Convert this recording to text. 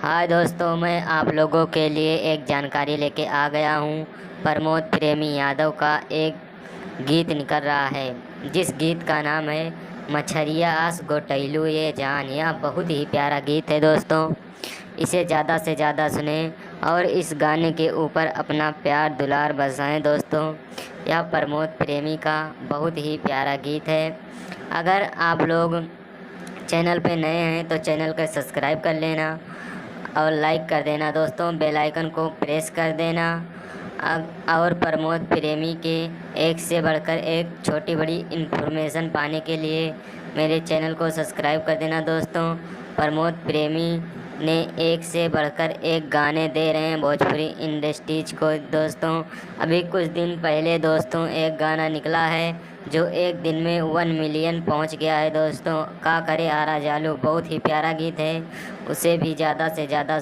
हाय दोस्तों, मैं आप लोगों के लिए एक जानकारी लेके आ गया हूँ। प्रमोद प्रेमी यादव का एक गीत निकल रहा है, जिस गीत का नाम है मछरिया आस गोटैलू ये जान। यह बहुत ही प्यारा गीत है दोस्तों, इसे ज़्यादा से ज़्यादा सुने और इस गाने के ऊपर अपना प्यार दुलार बरसाएं दोस्तों। यह प्रमोद प्रेमी का बहुत ही प्यारा गीत है। अगर आप लोग चैनल पे नए हैं तो चैनल को सब्सक्राइब कर लेना और लाइक कर देना दोस्तों, बेल आइकन को प्रेस कर देना। और प्रमोद प्रेमी के एक से बढ़कर एक छोटी बड़ी इन्फॉर्मेशन पाने के लिए मेरे चैनल को सब्सक्राइब कर देना दोस्तों। प्रमोद प्रेमी ने एक से बढ़कर एक गाने दे रहे हैं भोजपुरी इंडस्ट्रीज को दोस्तों। अभी कुछ दिन पहले दोस्तों एक गाना निकला है जो एक दिन में 1 मिलियन पहुंच गया है दोस्तों। का करे आरा जालू, बहुत ही प्यारा गीत है, उसे भी ज़्यादा से ज़्यादा